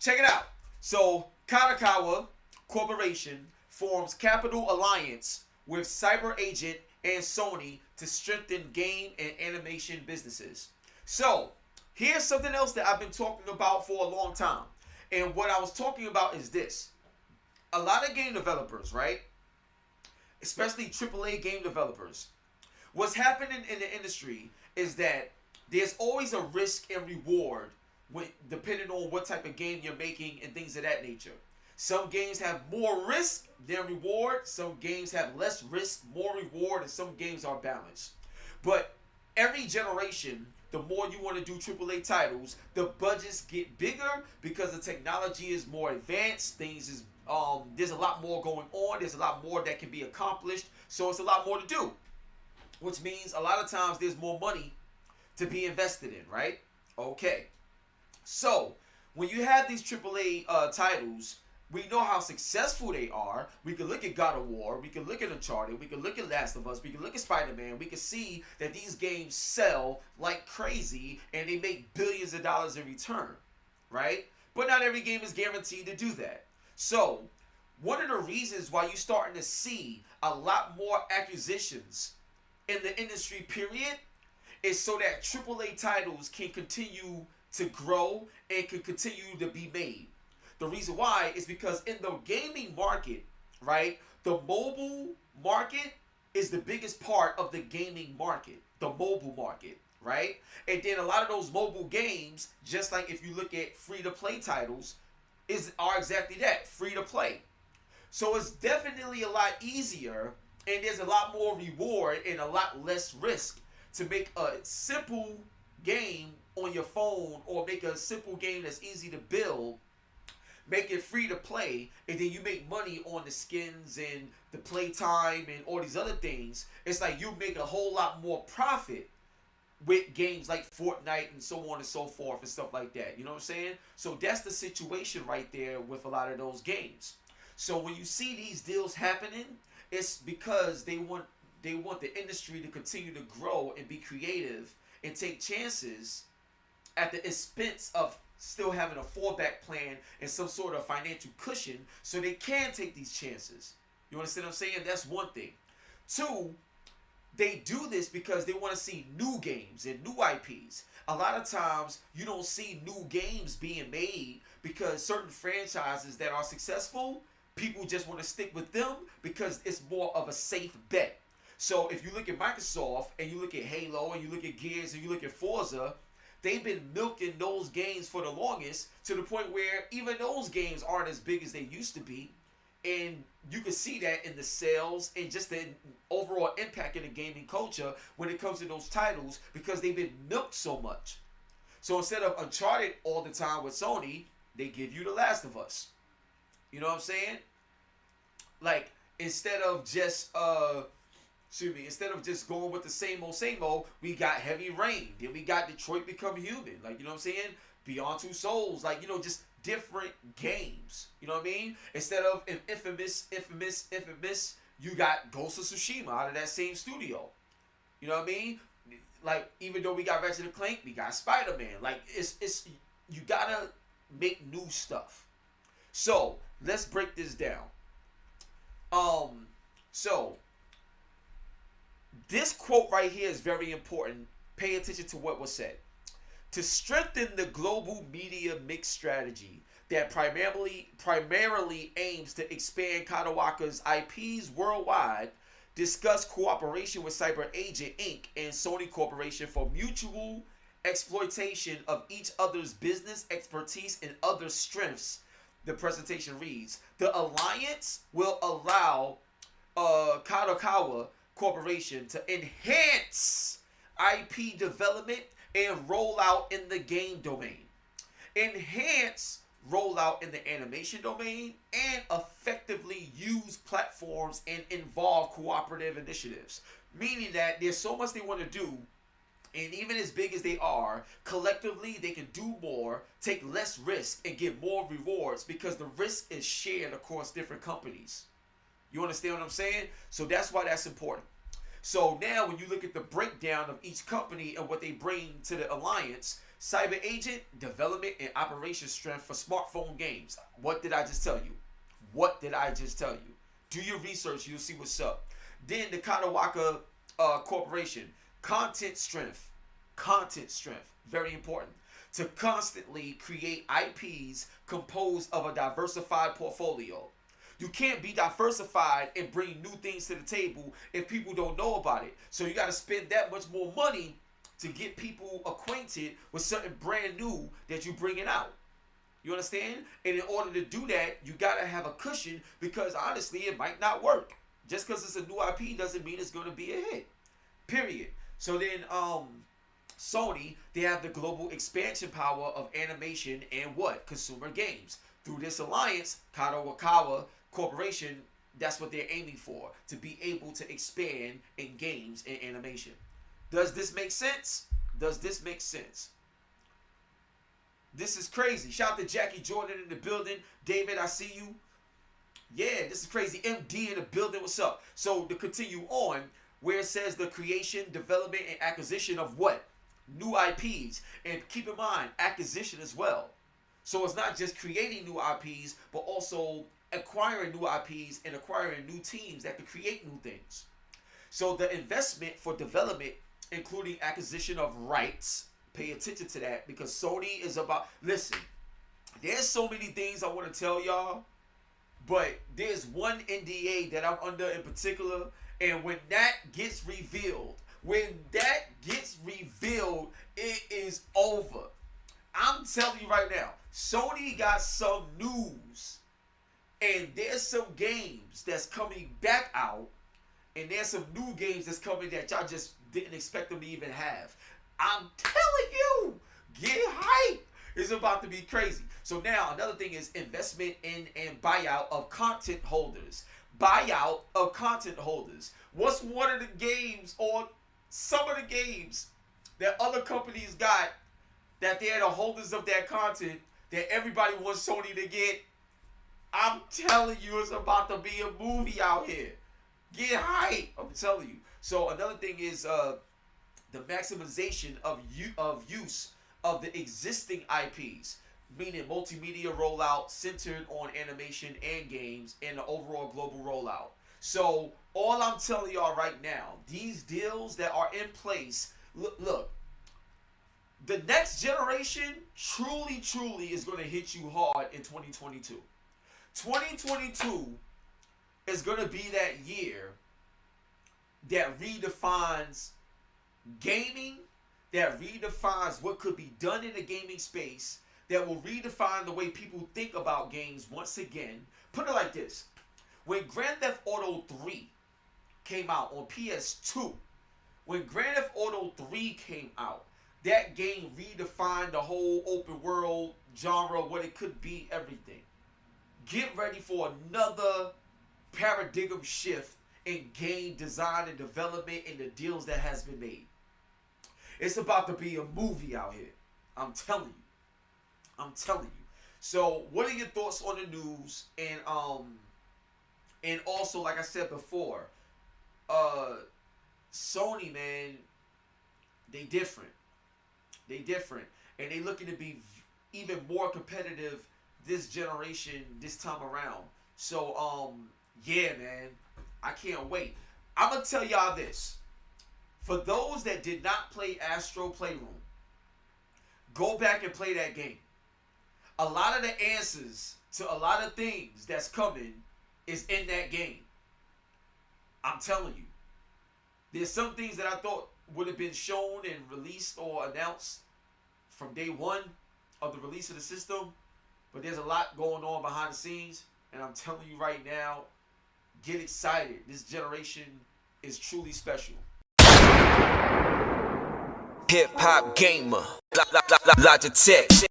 check it out. So Kadokawa Corporation forms capital alliance with Cyber Agent and Sony to strengthen game and animation businesses. So here's something else that I've been talking about for a long time. And what I was talking about is this. A lot of game developers, right? Especially AAA game developers. What's happening in the industry is that there's always a risk and reward depending on what type of game you're making and things of that nature. Some games have more risk than reward. Some games have less risk, more reward, and some games are balanced. But every generation, the more you want to do AAA titles, the budgets get bigger because the technology is more advanced. Things is there's a lot more going on. There's a lot more that can be accomplished. So it's a lot more to do, which means a lot of times there's more money to be invested in, right? Okay. So when you have these AAA titles, we know how successful they are. We can look at God of War. We can look at Uncharted. We can look at Last of Us. We can look at Spider-Man. We can see that these games sell like crazy and they make billions of dollars in return, right? But not every game is guaranteed to do that. So one of the reasons why you're starting to see a lot more acquisitions in the industry, period, is so that AAA titles can continue to grow and can continue to be made. The reason why is because in the gaming market, right, the mobile market is the biggest part of the gaming market, the mobile market, right? And then a lot of those mobile games, just like if you look at free-to-play titles, are exactly that, free-to-play. So it's definitely a lot easier and there's a lot more reward and a lot less risk to make a simple game on your phone or make a simple game that's easy to build, make it free to play, and then you make money on the skins and the playtime and all these other things. It's like you make a whole lot more profit with games like Fortnite and so on and so forth and stuff like that. You know what I'm saying? So that's the situation right there with a lot of those games. So when you see these deals happening, it's because they want the industry to continue to grow and be creative and take chances at the expense of still having a fallback plan and some sort of financial cushion so they can take these chances. You understand what I'm saying? That's one thing. Two, they do this because they want to see new games and new IPs. A lot of times you don't see new games being made because certain franchises that are successful, people just want to stick with them because it's more of a safe bet. So if you look at Microsoft and you look at Halo and you look at Gears and you look at Forza, they've been milking those games for the longest to the point where even those games aren't as big as they used to be. And you can see that in the sales and just the overall impact in the gaming culture when it comes to those titles because they've been milked so much. So instead of Uncharted all the time with Sony, they give you The Last of Us. You know what I'm saying? Like, instead of just going with the same old, we got Heavy Rain. Then we got Detroit Become Human. Like, you know what I'm saying? Beyond Two Souls. Like, you know, just different games. You know what I mean? Instead of Infamous, you got Ghost of Tsushima out of that same studio. You know what I mean? Like, even though we got Ratchet and Clank, we got Spider-Man. Like, it's you gotta make new stuff. So, let's break this down. So this quote right here is very important. Pay attention to what was said. To strengthen the global media mix strategy that primarily aims to expand Kadawaka's IPs worldwide, discuss cooperation with Cyber Agent Inc. and Sony Corporation for mutual exploitation of each other's business expertise and other strengths. The presentation reads, the alliance will allow Kadokawa Corporation to enhance IP development and rollout in the game domain, enhance rollout in the animation domain, and effectively use platforms and involve cooperative initiatives. Meaning that there's so much they want to do, and even as big as they are, collectively they can do more, take less risk, and get more rewards because the risk is shared across different companies. You understand what I'm saying? So that's why that's important. So now when you look at the breakdown of each company and what they bring to the alliance, Cyber agent, development and operation strength for smartphone games. What did I just tell you? What did I just tell you? Do your research, you'll see what's up. Then the Katawaka Corporation, content strength. Content strength, very important. To constantly create IPs composed of a diversified portfolio. You can't be diversified and bring new things to the table if people don't know about it. So you got to spend that much more money to get people acquainted with something brand new that you're bringing out. You understand? And in order to do that, you got to have a cushion, because honestly, it might not work. Just because it's a new IP doesn't mean it's going to be a hit. Period. So then, Sony, they have the global expansion power of animation and what? Consumer games. Through this alliance, Katawaka Corporation, that's what they're aiming for, to be able to expand in games and animation. Does this make sense? Does this make sense? This is crazy. Shout out to Jackie Jordan in the building. David, I see you. Yeah, this is crazy. MD in the building. What's up? So to continue on, where it says the creation, development, and acquisition of what? New IPs. And keep in mind, acquisition as well. So it's not just creating new IPs, but also acquiring new IPs and acquiring new teams that could create new things. So the investment for development, including acquisition of rights, pay attention to that, because Sony is about, listen, there's so many things I want to tell y'all, but there's one NDA that I'm under in particular, and when that gets revealed, it is over. I'm telling you right now, Sony got some news, and there's some games that's coming back out, and there's some new games that's coming that y'all just didn't expect them to even have. I'm telling you, get hype. It's about to be crazy. So now another thing is investment in and buyout of content holders. Buyout of content holders. What's one of the games, or some of the games that other companies got, that they're the holders of that content that everybody wants Sony to get? I'm telling you, it's about to be a movie out here. Get hype. I'm telling you. So another thing is the maximization of use of the existing IPs, meaning multimedia rollout centered on animation and games, and the overall global rollout. So all I'm telling y'all right now, these deals that are in place, look, the next generation truly is going to hit you hard in 2022. 2022 is going to be that year that redefines gaming, that redefines what could be done in the gaming space, that will redefine the way people think about games once again. Put it like this. When Grand Theft Auto 3 came out on PS2, when Grand Theft Auto 3 came out, that game redefined the whole open world genre, what it could be, everything. Get ready for another paradigm shift in game design and development and the deals that has been made. It's about to be a movie out here. I'm telling you. I'm telling you. So what are your thoughts on the news? And also, like I said before, Sony, man, they different. They different. And they looking to be even more competitive this generation, this time around. So, yeah, man, I can't wait. I'm going to tell y'all this. For those that did not play Astro Playroom, go back and play that game. A lot of the answers to a lot of things that's coming is in that game. I'm telling you. There's some things that I thought would have been shown and released or announced from day one of the release of the system, but there's a lot going on behind the scenes, and I'm telling you right now, get excited. This generation is truly special. HipHopGamer, Logitech.